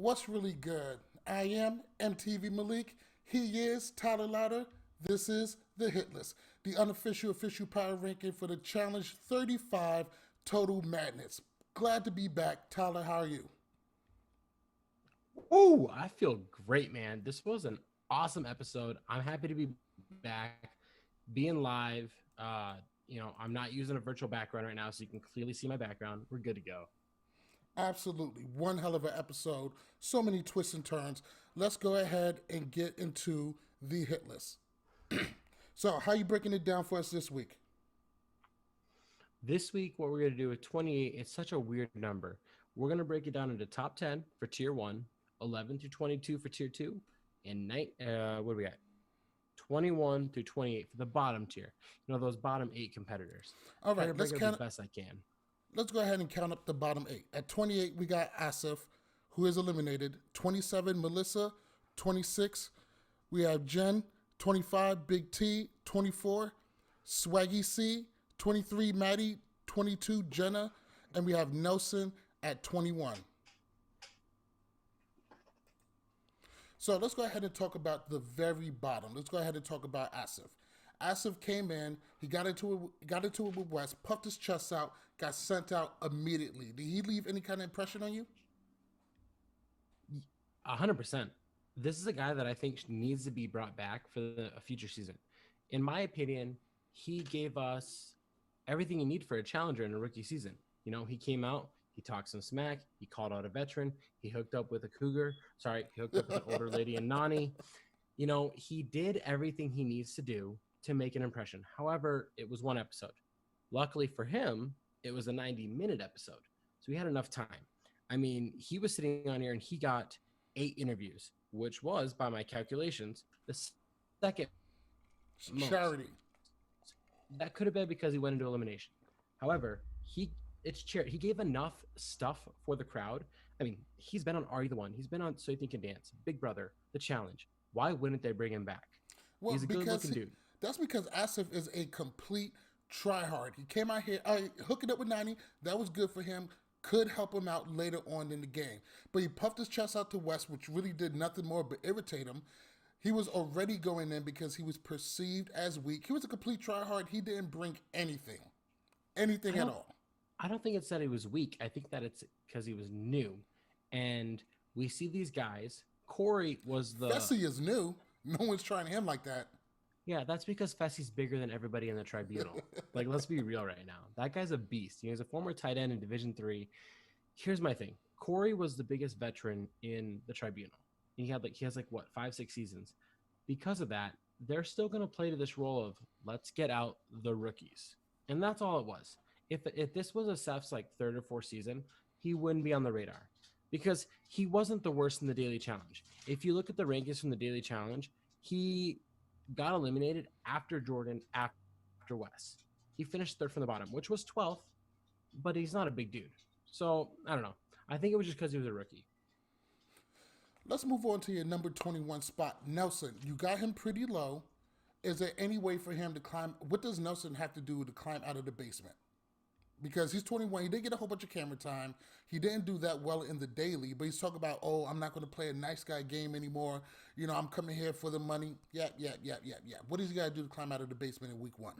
What's really good? I am MTV Malik. He is Tyler Lauder. This is the Hitlist, the unofficial official power ranking for the Challenge 35 Total Madness. Glad to be back. Tyler, how are you? Oh, I feel great, man. This was an awesome episode. I'm happy to be back, being live. I'm not using a virtual background right now, so you can clearly see my background. We're good to go. Absolutely. One hell of an episode. So many twists and turns. Let's go ahead and get into the hit list. So, how are you breaking it down for us this week? This week, what we're going to do with 28, it's such a weird number. We're going to break it down into top 10 for tier 1, 11 through 22 for tier 2, and what do we got? 21 through 28 for the bottom tier. Those bottom 8 competitors. All Try right, to break it as best I can. let's go ahead and count up the bottom 8. At 28, we got Asef, who is eliminated. 27, Melissa. 26, we have Jen. 25, Big T. 24, Swaggy C. 23, Maddie. 22, Jenna. And we have Nelson at 21. So let's go ahead and talk about the very bottom. Let's go ahead and talk about Asif. Asif came in, he got into it with West, puffed his chest out, got sent out immediately. Did he leave any kind of impression on you? 100%. This is a guy that I think needs to be brought back for a future season. In my opinion, he gave us everything you need for a challenger in a rookie season. He came out, he talked some smack, he called out a veteran, he hooked up with a cougar. Sorry, he hooked up with an older lady and Nani. He did everything he needs to do to make an impression. However, it was one episode. Luckily for him, it was a 90-minute episode. So he had enough time. I mean, he was sitting on here and he got 8 interviews, which was, by my calculations, the second most. Charity. That could have been because he went into elimination. However, he gave enough stuff for the crowd. I mean, he's been on Are You the One? He's been on So You Think You Can Dance, Big Brother, The Challenge. Why wouldn't they bring him back? Well, He's a good-looking dude. That's because Asif is a complete tryhard. He came out here, hooking up with Nani. That was good for him. Could help him out later on in the game. But he puffed his chest out to West, which really did nothing more but irritate him. He was already going in because he was perceived as weak. He was a complete tryhard. He didn't bring anything. Anything at all. I don't think it's that he was weak. I think that it's because he was new. And we see these guys. Corey was the... Fessy is new. No one's trying him like that. Yeah, that's because Fessy's bigger than everybody in the Tribunal. Let's be real right now. That guy's a beast. He's a former tight end in Division 3. Here's my thing. Corey was the biggest veteran in the Tribunal. He has 5-6 seasons. Because of that, they're still going to play to this role of let's get out the rookies. And that's all it was. If this was Asef's 3rd or 4th season, he wouldn't be on the radar because he wasn't the worst in the Daily Challenge. If you look at the rankings from the Daily Challenge, he got eliminated after Jordan, after Wes. He finished 3rd from the bottom, which was 12th, but he's not a big dude. So, I don't know. I think it was just because he was a rookie. Let's move on to your number 21 spot. Nelson, you got him pretty low. Is there any way for him to climb? What does Nelson have to do to climb out of the basement? Because he's 21. He did get a whole bunch of camera time. He didn't do that well in the daily, but he's talking about, I'm not going to play a nice guy game anymore. I'm coming here for the money. Yeah. What does he got to do to climb out of the basement in week 1?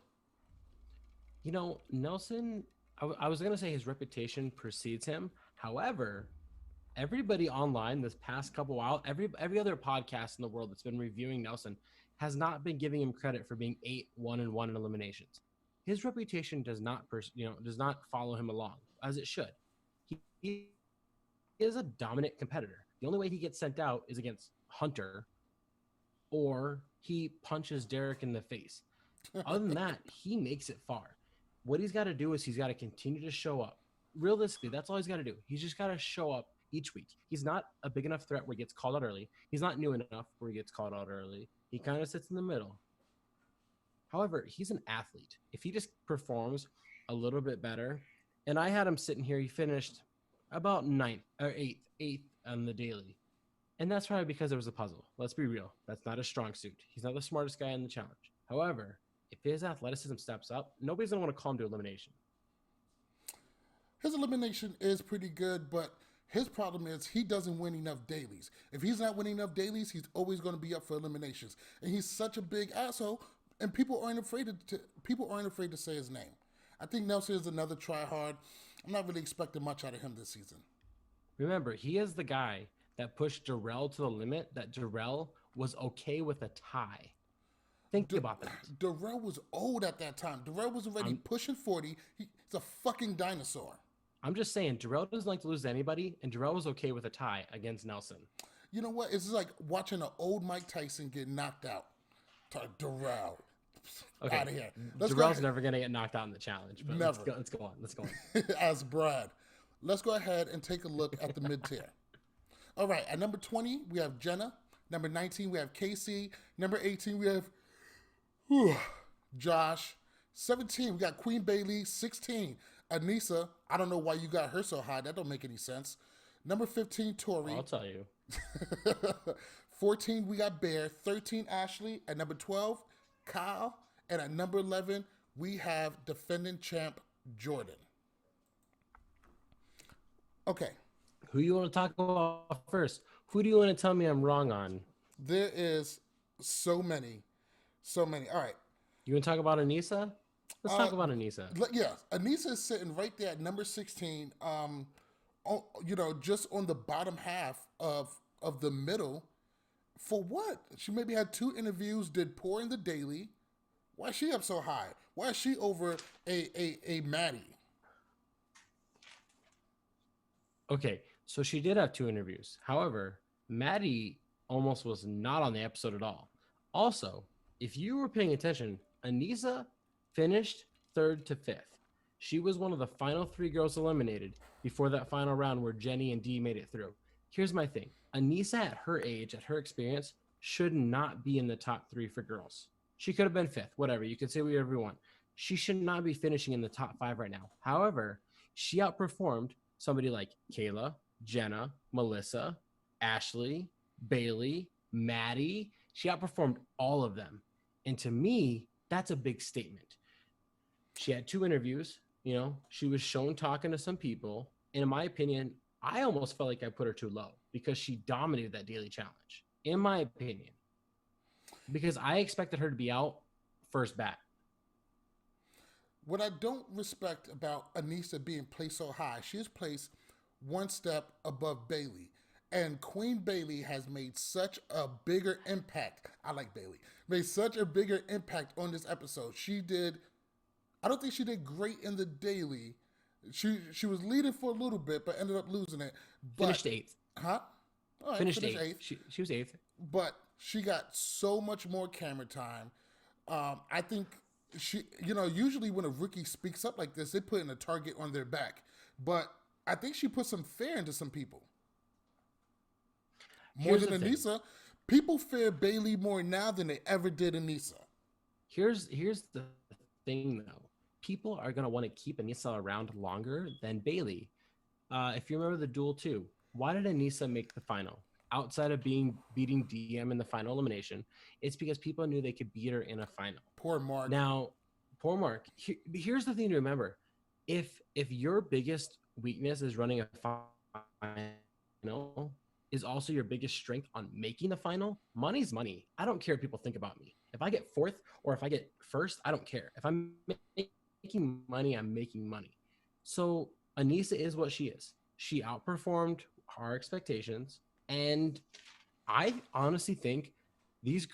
Nelson, I was going to say his reputation precedes him. However, everybody online this past couple while, every other podcast in the world that's been reviewing Nelson has not been giving him credit for being 8-1-1 in eliminations. His reputation does not follow him along as it should. He is a dominant competitor. The only way he gets sent out is against Hunter, or he punches Derek in the face. Other than that, he makes it far. What he's got to do is he's got to continue to show up. Realistically, that's all he's got to do. He's just got to show up each week. He's not a big enough threat where he gets called out early. He's not new enough where he gets called out early. He kind of sits in the middle. However, he's an athlete. If he just performs a little bit better, and I had him sitting here, he finished about 9th or 8th on the daily. And that's probably because there was a puzzle. Let's be real. That's not a strong suit. He's not the smartest guy in the challenge. However, if his athleticism steps up, nobody's going to want to call him to elimination. His elimination is pretty good, but His problem is he doesn't win enough dailies. If he's not winning enough dailies, he's always going to be up for eliminations. And he's such a big asshole, and people aren't afraid to say his name. I think Nelson is another try hard. I'm not really expecting much out of him this season. Remember, he is the guy that pushed Darrell to the limit that Darrell was okay with a tie. Think about that. Darrell was old at that time. Darrell was already pushing 40. He's a fucking dinosaur. I'm just saying, Darrell doesn't like to lose to anybody, and Darrell was okay with a tie against Nelson. You know what? It's like watching an old Mike Tyson get knocked out. Darrell. Okay. Out of here. Darrell's never going to get knocked out in the challenge. But never. Let's go on. As Brad. Let's go ahead and take a look at the mid-tier. All right. At number 20, we have Jenna. Number 19, we have Casey. Number 18, we have Josh. 17, we got Queen Bayleigh. 16, Aneesa. I don't know why you got her so high. That don't make any sense. Number 15, Tori. I'll tell you. 14, we got Bear. 13, Ashley. At number 12, Kyle. And at number 11, we have defending champ Jordan. Okay. Who you want to talk about first? Who do you want to tell me I'm wrong on? There is so many. All right. You want to talk about Aneesa? Let's talk about Aneesa. Yeah, Aneesa is sitting right there at number 16. Just on the bottom half of the middle. For what? She maybe had 2 interviews, did poor in the daily. Why is she up so high? Why is she over a Maddie? Okay, so she did have 2 interviews. However, Maddie almost was not on the episode at all. Also, if you were paying attention, Aneesa finished 3rd to 5th. She was one of the final 3 girls eliminated before that final round where Jenny and Dee made it through. Here's my thing. Aneesa, at her age, at her experience, should not be in the top 3 for girls. She could have been 5th, whatever. You could say whatever you want. She should not be finishing in the top 5 right now. However, she outperformed somebody like Kayla, Jenna, Melissa, Ashley, Bayleigh, Maddie. She outperformed all of them. And to me, that's a big statement. She had 2 interviews. She was shown talking to some people. And in my opinion, I almost felt like I put her too low because she dominated that daily challenge, in my opinion. Because I expected her to be out first bat. What I don't respect about Aneesa being placed so high, she is placed 1 step above Bayleigh. And Queen Bayleigh has made such a bigger impact. I like Bayleigh. Made such a bigger impact on this episode. I don't think she did great in the daily. She was leading for a little bit, but ended up losing it. Finished 8th. Huh? All right, finished 8th. She was 8th. But she got so much more camera time. I think she, usually when a rookie speaks up like this, they put in a target on their back. But I think she put some fear into some people. More than Aneesa. People fear Bayleigh more now than they ever did Aneesa. Here's the thing, though. People are going to want to keep Aneesa around longer than Bayleigh. If you remember the duel, too, why did Aneesa make the final? Outside of beating DM in the final elimination, it's because people knew they could beat her in a final. Poor Mark. Now, poor Mark. Here's the thing to remember. If your biggest weakness is running a final, is also your biggest strength on making the final, money's money. I don't care what people think about me. If I get 4th or if I get 1st, I don't care. If I'm making money, I'm making money. So Aneesa is what she is. She outperformed our expectations. And I honestly think these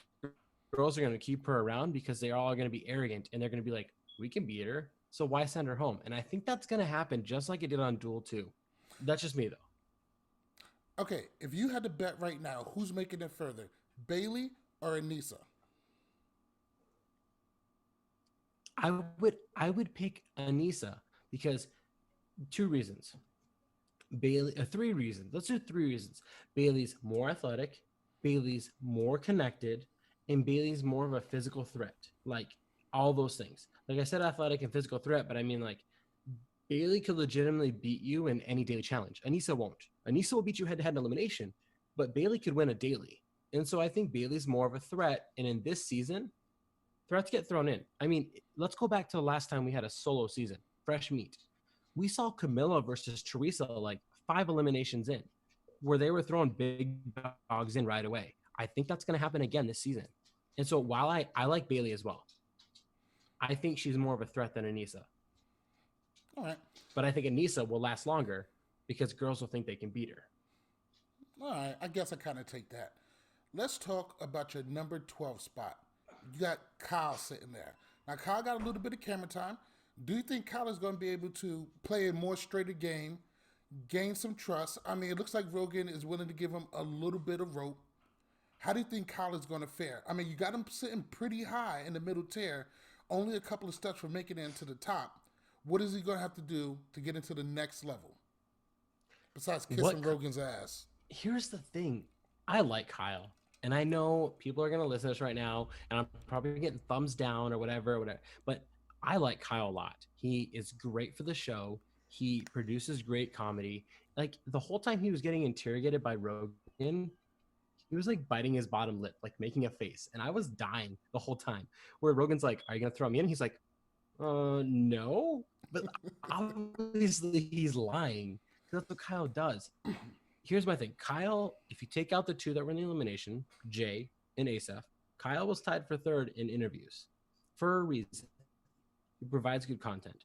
girls are going to keep her around because they all are going to be arrogant and they're going to be like, we can beat her, so why send her home? And I think that's going to happen just like it did on Duel 2. That's just me, though. Okay, if you had to bet right now, who's making it further, Bayleigh or Aneesa? I would pick Aneesa because 2 reasons. 3 reasons. Let's do 3 reasons. Bayleigh's more athletic, Bayleigh's more connected, and Bayleigh's more of a physical threat. Like all those things. Like I said, athletic and physical threat, but I mean like Bayleigh could legitimately beat you in any daily challenge. Aneesa won't. Aneesa will beat you head-to-head in elimination, but Bayleigh could win a daily. And so I think Bayleigh's more of a threat. And in this season, threats get thrown in. I mean, let's go back to the last time we had a solo season, fresh meat. We saw Camilla versus Teresa like 5 eliminations in, where they were throwing big dogs in right away. I think that's going to happen again this season. And so while I like Bayleigh as well, I think she's more of a threat than Aneesa. All right. But I think Aneesa will last longer because girls will think they can beat her. All right. I guess I kind of take that. Let's talk about your number 12 spot. You got Kyle sitting there. Now, Kyle got a little bit of camera time. Do you think Kyle is going to be able to play a more straighter game, gain some trust? I mean, it looks like Rogan is willing to give him a little bit of rope. How do you think Kyle is going to fare? I mean, you got him sitting pretty high in the middle tier, only a couple of steps from making it into the top. What is he going to have to do to get into the next level? Besides kissing Rogan's ass. Here's the thing. I like Kyle. And I know people are going to listen to this right now, and I'm probably getting thumbs down or whatever. But I like Kyle a lot. He is great for the show. He produces great comedy. Like, the whole time he was getting interrogated by Rogan, he was like biting his bottom lip, like making a face. And I was dying the whole time. Where Rogan's like, "Are you going to throw me in?" He's like, no. But obviously he's lying. That's what Kyle does. Here's my thing. Kyle, if you take out the 2 that were in the elimination, Jay and Asef, Kyle was tied for 3rd in interviews for a reason. He provides good content.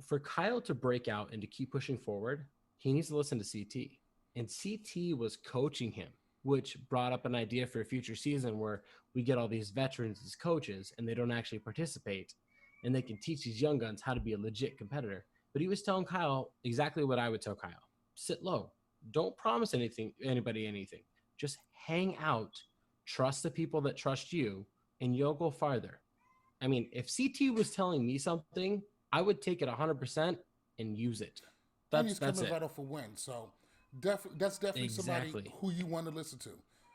For Kyle to break out and to keep pushing forward, he needs to listen to CT. And CT was coaching him, which brought up an idea for a future season where we get all these veterans as coaches and they don't actually participate, and they can teach these young guns how to be a legit competitor. But he was telling Kyle exactly what I would tell Kyle. Sit low. Don't promise anybody anything. Just hang out, trust the people that trust you, and you'll go farther. I mean, if CT was telling me something, I would take it 100% and use it. And he's coming right off a win. So that's definitely somebody who you want to listen to.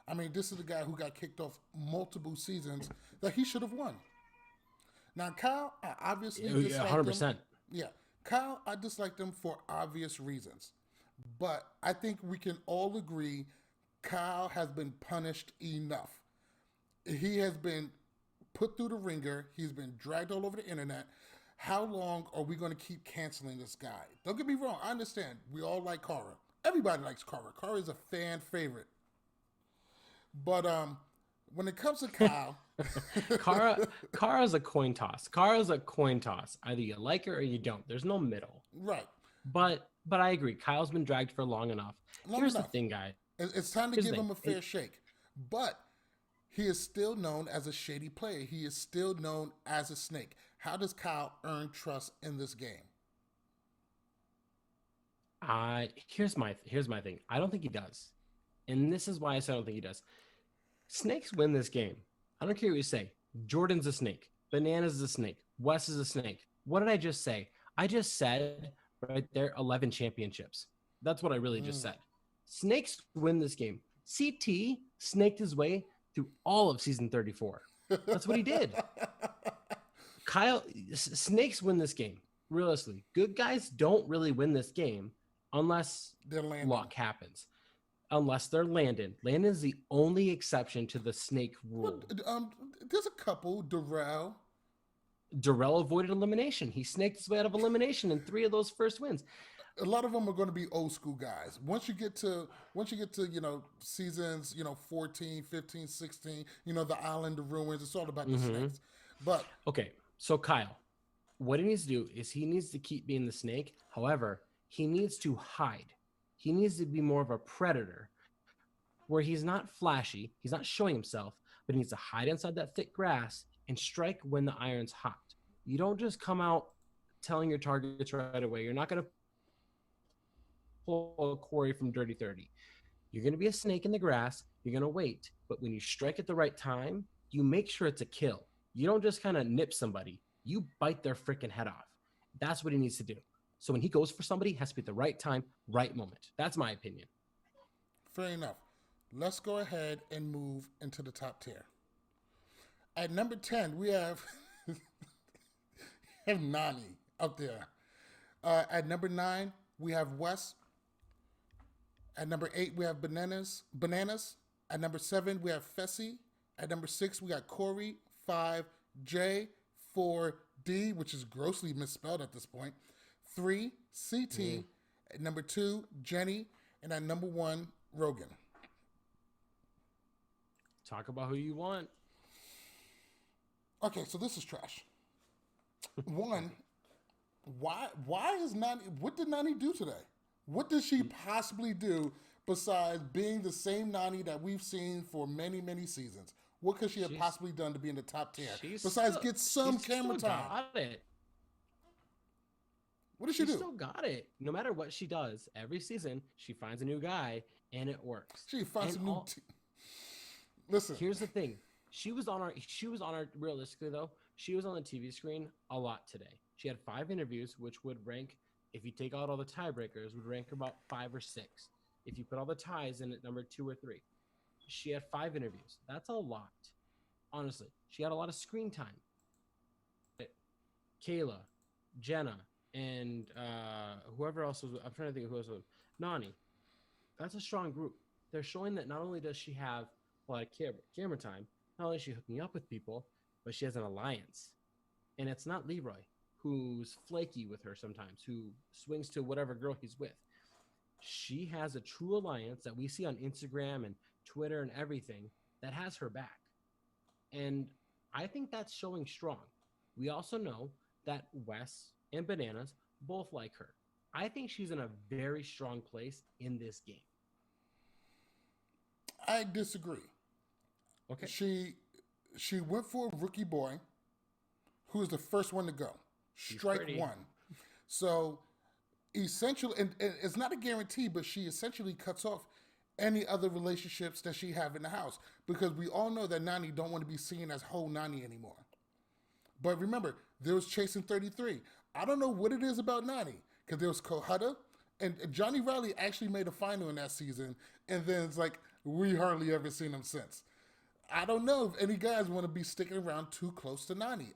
I mean, this is the guy who got kicked off multiple seasons that he should have won. Now, Kyle, I obviously disliked 100%. him. Yeah. Kyle, I disliked him for obvious reasons. But I think we can all agree Kyle has been punished enough. He has been put through the ringer. He's been dragged all over the internet. How long are we going to keep canceling this guy? Don't get me wrong. I understand. We all like Cara. Everybody likes Cara. Cara is a fan favorite. But when it comes to Kyle... Cara's a coin toss. Cara's a coin toss. Either you like her or you don't. There's no middle. Right. But I agree. Kyle's been dragged for long enough. Here's the thing, guy. It's time to give him a fair shake. But he is still known as a shady player. He is still known as a snake. How does Kyle earn trust in this game? Here's my thing. I don't think he does. And this is why I said I don't think he does. Snakes win this game. I don't care what you say. Jordan's a snake. Banana's a snake. Wes is a snake. What did I just say? I just said right there 11 championships. That's what I really just said. Snakes win this game. CT snaked his way through all of season 34. That's what he did. Kyle, snakes win this game. Realistically, good guys don't really win this game unless luck happens. Unless they're Landon. Landon's the only exception to the snake rule. There's a couple. Darrell avoided elimination. He snaked his way out of elimination in 3 of those first wins. A lot of them are going to be old school guys. Once you get to seasons 14, 15, 16, the island, the ruins, it's all about the snakes. But okay, so Kyle, what he needs to do is he needs to keep being the snake. However, he needs to hide. He needs to be more of a predator where he's not flashy, he's not showing himself, but he needs to hide inside that thick grass and strike when the iron's hot. You don't just come out telling your targets right away. You're not going to pull a quarry from Dirty 30. You're going to be a snake in the grass. You're going to wait. But when you strike at the right time, you make sure it's a kill. You don't just kind of nip somebody. You bite their freaking head off. That's what he needs to do. So when he goes for somebody, it has to be at the right time, right moment. That's my opinion. Fair enough. Let's go ahead and move into the top tier. At number 10, we have, Nani up there. At number 9, we have Wes. At number 8, we have Bananas. At number 7, we have Fessy. At number 6, we got Corey. 5, J. 4, D, which is grossly misspelled at this point. 3, CT. At number 2, Jenny. And at number 1, Rogan. Talk about who you want. Okay, so this is trash. One, why is Nani, what did Nani do today? What did she possibly do besides being the same Nani that we've seen for many, many seasons? What could she have possibly done to be in the top 10? Besides get some camera time. Got it. What did she do? Still got it. No matter what she does, every season she finds a new guy and it works. She finds a new Listen. Here's the thing. She was on our realistically though, she was on the TV screen a lot today. She had 5 interviews, which would rank, if you take out all the tiebreakers, would rank about 5 or 6. If you put all the ties in at number 2 or 3. She had 5 interviews. That's a lot. Honestly. She had a lot of screen time. Kayla, Jenna, and whoever else was, I'm trying to think of who else was. Nani. That's a strong group. They're showing that not only does she have a lot of camera time, not only is she hooking up with people, but she has an alliance. And it's not Leroy, who's flaky with her sometimes, who swings to whatever girl he's with. She has a true alliance that we see on Instagram and Twitter and everything that has her back. And I think that's showing strong. We also know that Wes and Bananas both like her. I think she's in a very strong place in this game. I disagree. Okay. She went for a rookie boy who was the first one to go. Strike one. So essentially, and it's not a guarantee, but she essentially cuts off any other relationships that she have in the house, because we all know that Nani don't want to be seen as whole Nani anymore. But remember, there was Chasing 33. I don't know what it is about Nani, because there was Kohutta, and Johnny Riley actually made a final in that season, and then it's like, we hardly ever seen him since. I don't know if any guys want to be sticking around too close to Nani.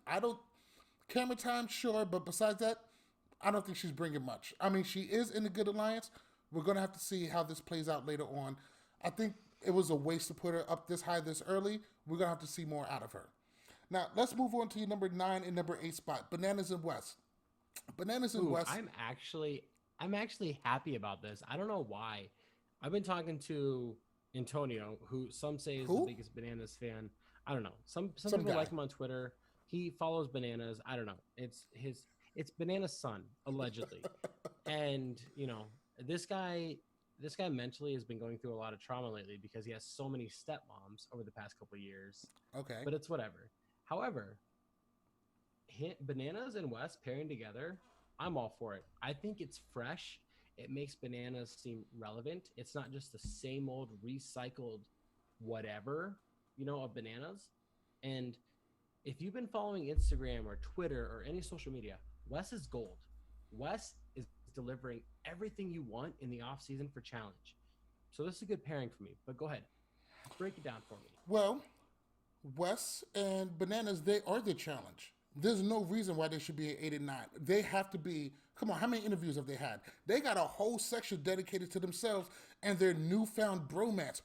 Camera time, sure, but besides that, I don't think she's bringing much. I mean, she is in a good alliance. We're going to have to see how this plays out later on. I think it was a waste to put her up this high this early. We're going to have to see more out of her. Now, let's move on to your number 9 and number 8 spot, Bananas and West. Bananas and West. I'm actually happy about this. I don't know why. I've been talking to Antonio, who some say is the biggest Bananas fan. I don't know. Some people guy. like him on Twitter. He follows Bananas. I don't know. It's Banana's son, allegedly. And, you know, this guy mentally has been going through a lot of trauma lately because he has so many stepmoms over the past couple of years. Okay. But it's whatever. However, Bananas and Wes pairing together, I'm all for it. I think it's fresh. It makes Bananas seem relevant. It's not just the same old recycled whatever, of Bananas. And if you've been following Instagram or Twitter or any social media, Wes is gold. Wes is delivering everything you want in the off season for challenge. So this is a good pairing for me. But go ahead, break it down for me. Well, Wes and Bananas, they are the challenge. There's no reason why they should be at 8 and 9. They have to be. Come on, how many interviews have they had? They got a whole section dedicated to themselves and their newfound bromance.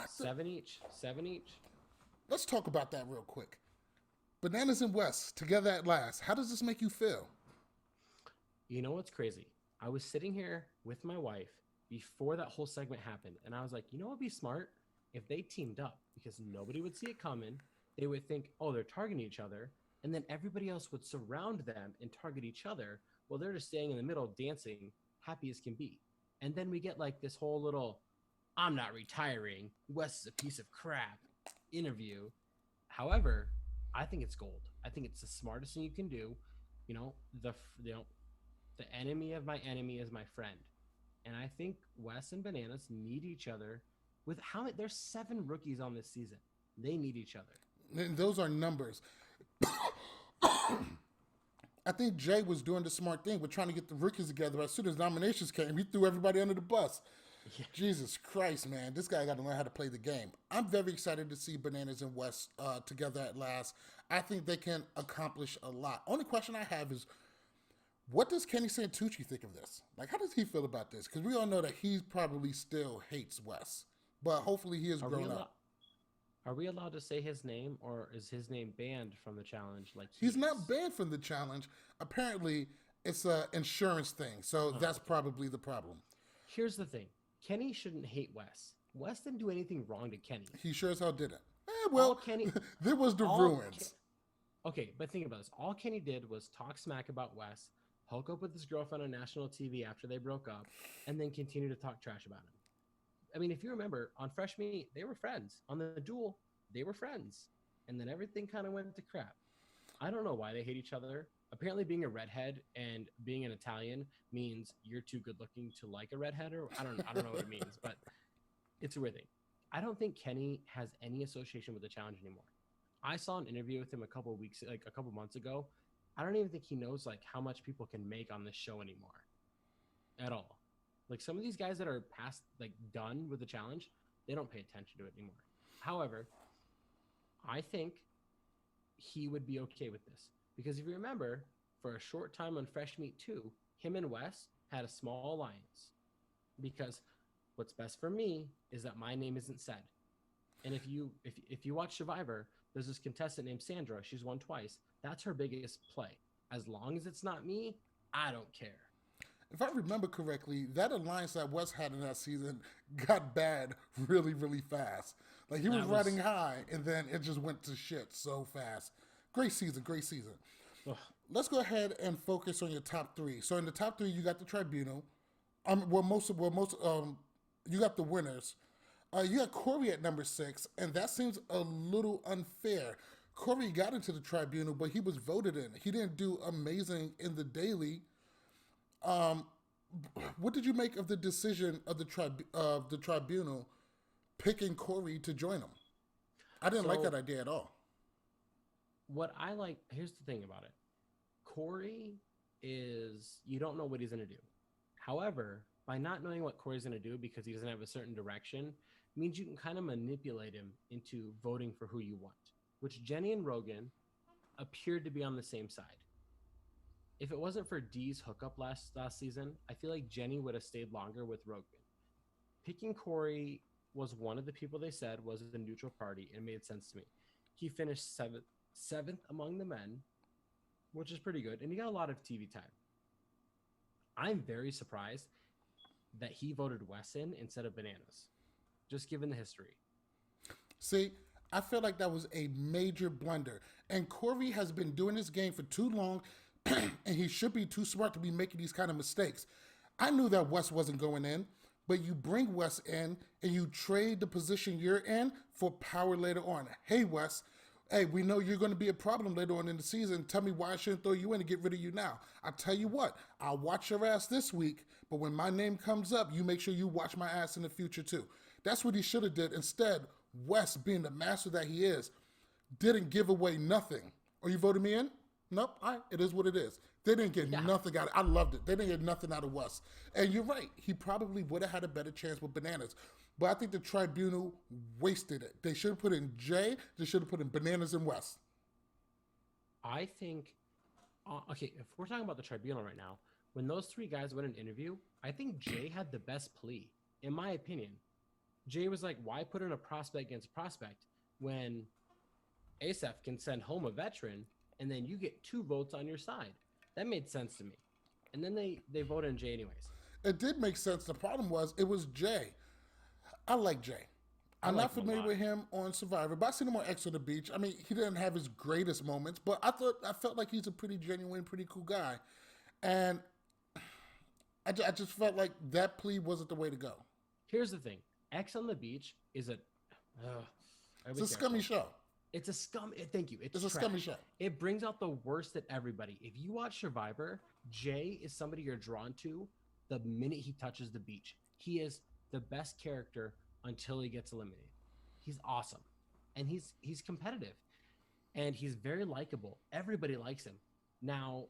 Seven each. Let's talk about that real quick. Bananas and Wes together at last. How does this make you feel? You know what's crazy? I was sitting here with my wife before that whole segment happened, and I was like, what would be smart if they teamed up, because nobody would see it coming. They would think, oh, they're targeting each other, and then everybody else would surround them and target each other while they're just staying in the middle dancing, happy as can be. And then we get like this whole little, I'm not retiring, Wes is a piece of crap interview. However, I think it's gold. I think it's the smartest thing you can do. The enemy of my enemy is my friend. And I think Wes and Bananas need each other. There's 7 rookies on this season. They need each other. And those are numbers. I think Jay was doing the smart thing with trying to get the rookies together. As soon as nominations came, he threw everybody under the bus. Yeah. Jesus Christ, man. This guy got to learn how to play the game. I'm very excited to see Bananas and Wes together at last. I think they can accomplish a lot. Only question I have is, what does Kenny Santucci think of this? Like, how does he feel about this? Because we all know that he probably still hates Wes. But hopefully he has grown up. Are we allowed to say his name, or is his name banned from the challenge? He's not banned from the challenge. Apparently, It's a insurance thing, so that's Okay. probably the problem. Here's the thing: Kenny shouldn't hate Wes. Wes didn't do anything wrong to Kenny. He sure as hell didn't. All Well, Kenny, there was the all ruins. okay, but think about this. All Kenny did was talk smack about Wes, hook up with his girlfriend on national TV after they broke up, and then continue to talk trash about him. I mean, if you remember, on Fresh Meat, they were friends. On the Duel, they were friends. And then everything kind of went to crap. I don't know why they hate each other. Apparently, being a redhead and being an Italian means you're too good looking to like a redhead, or I don't know what it means, but it's a weird thing. I don't think Kenny has any association with the challenge anymore. I saw an interview with him a couple months ago. I don't even think he knows like how much people can make on this show anymore at all. Like some of these guys that are past, like done with the challenge, they don't pay attention to it anymore. However, I think he would be okay with this because if you remember, for a short time on Fresh Meat 2, him and Wes had a small alliance because what's best for me is that my name isn't said. And if you watch Survivor, there's this contestant named Sandra. She's won twice. That's her biggest play. As long as it's not me, I don't care. If I remember correctly, that alliance that West had in that season got bad really, really fast. Like he was riding high, and then it just went to shit so fast. Great season, great season. Ugh. Let's go ahead and focus on your top three. So in the top three, you got the Tribunal. You got the winners. You got Corey at number 6, and that seems a little unfair. Corey got into the Tribunal, but he was voted in. He didn't do amazing in the daily. What did you make of the decision of the Tribunal picking Corey to join them? I didn't like that idea at all. What I like, here's the thing about it. Corey is, you don't know what he's going to do. However, by not knowing what Corey's going to do because he doesn't have a certain direction, means you can kind of manipulate him into voting for who you want, which Jenny and Rogan appeared to be on the same side. If it wasn't for Dee's hookup last season, I feel like Jenny would have stayed longer with Rogan. Picking Corey was one of the people they said was the neutral party, and it made sense to me. He finished seventh among the men, which is pretty good, and he got a lot of TV time. I'm very surprised that he voted Wes in instead of Bananas, just given the history. See, I feel like that was a major blunder. And Corey has been doing this game for too long, and he should be too smart to be making these kind of mistakes. I knew that Wes wasn't going in, but you bring Wes in and you trade the position you're in for power later on. Hey, Wes, hey, we know you're going to be a problem later on in the season. Tell me why I shouldn't throw you in and get rid of you now. I tell you what, I'll watch your ass this week, but when my name comes up, you make sure you watch my ass in the future too. That's what he should have did. Instead, Wes, being the master that he is, didn't give away nothing. Are you voting me in? Nope. All right. It is what it is. They didn't get nothing out of it. I loved it. They didn't get nothing out of Wes. And you're right. He probably would have had a better chance with Bananas. But I think the Tribunal wasted it. They should have put in Jay. They should have put in Bananas and Wes. I think, okay, if we're talking about the Tribunal right now, when those three guys went in an interview, I think Jay had the best plea, in my opinion. Jay was like, why put in a prospect against prospect when Asef can send home a veteran and then you get 2 votes on your side? That made sense to me. And then they voted in Jay anyways. It did make sense. The problem was it was Jay. I like Jay. I'm not familiar with him on Survivor, but I seen him on X on the Beach. I mean, he didn't have his greatest moments, but I felt like he's a pretty genuine, pretty cool guy. And I just felt like that plea wasn't the way to go. Here's the thing. X on the Beach is it's a scummy show. It's a scum. Thank you. It's a scummy show. It brings out the worst in everybody. If you watch Survivor, Jay is somebody you're drawn to the minute he touches the beach. He is the best character until he gets eliminated. He's awesome. And he's competitive. And he's very likable. Everybody likes him. Now,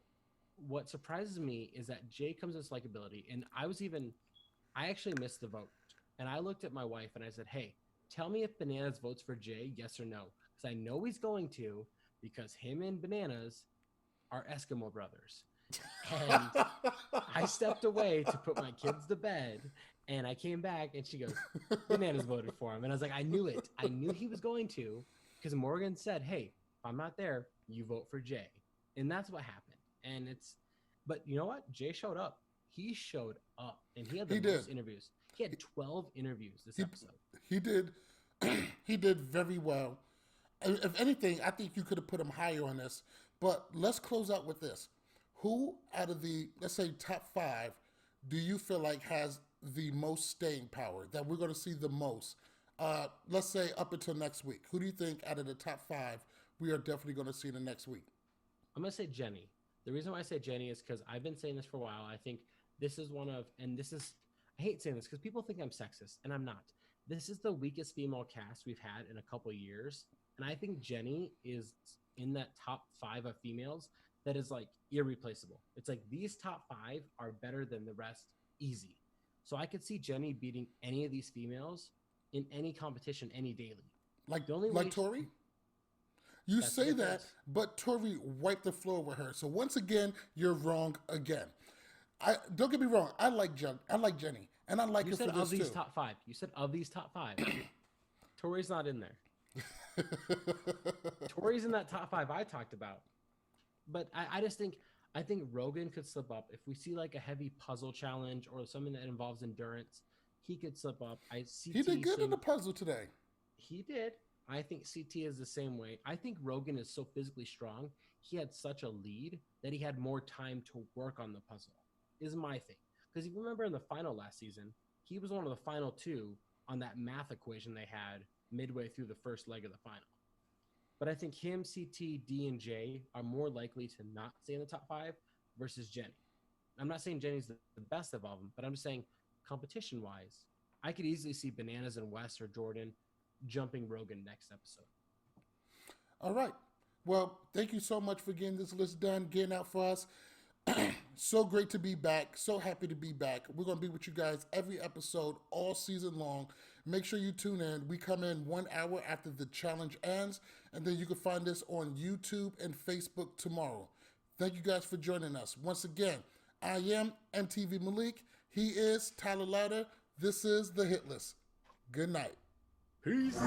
what surprises me is that Jay comes with likability. And I actually missed the vote. And I looked at my wife and I said, hey, tell me if Bananas votes for Jay, yes or no. Because I know he's going to, because him and Bananas are Eskimo brothers. And I stepped away to put my kids to bed, and I came back, and she goes, Bananas voted for him. And I was like, I knew it. I knew he was going to, because Morgan said, hey, if I'm not there, you vote for Jay. And that's what happened. And But you know what? Jay showed up. He showed up, and he had the He most did. interviews. He had 12 interviews this He, episode. he did. He did very well. If anything, I think you could have put him higher on this. But let's close out with this. Who out of the, let's say, top 5 do you feel like has the most staying power, that we're going to see the most? Let's say up until next week. Who do you think out of the top 5 we are definitely going to see in the next week? I'm going to say Jenny. The reason why I say Jenny is because I've been saying this for a while. I think this is one of, and this is, I hate saying this because people think I'm sexist, and I'm not. This is the weakest female cast we've had in a couple of years. And I think Jenny is in that top 5 of females that is like irreplaceable. It's like these top 5 are better than the rest, easy. So I could see Jenny beating any of these females in any competition, any daily. Like, The only way like Tori? You That's say the that, difference. but Tori wiped the floor with her. So once again, you're wrong again. I don't get me wrong. I like Jenny, and I like You her said for this of these too. top 5. You said of these top 5. Tori's not in there. Tori's in that top 5 I talked about. But I just think Rogan could slip up if we see like a heavy puzzle challenge or something that involves endurance. He could slip up. He did good in the puzzle today. He did. I think CT is the same way. I think Rogan is so physically strong. He had such a lead that he had more time to work on the puzzle. Is my thing. Because if you remember in the final last season, he was one of the final 2 on that math equation they had midway through the first leg of the final. But I think him, CT, D, and J are more likely to not stay in the top 5 versus Jenny. I'm not saying Jenny's the best of all of them, but I'm just saying competition-wise, I could easily see Bananas and Wes or Jordan jumping Rogan next episode. All right. Well, thank you so much for getting this list done, getting out for us. So great to be back. So happy to be back. We're going to be with you guys every episode all season long. Make sure you tune in. We come in 1 hour after the challenge ends, and then you can find us on YouTube and Facebook tomorrow. Thank you guys for joining us. Once again, I am MTV Malik. He is Tyler Louder. This is the Hitlist. Good night. Peace.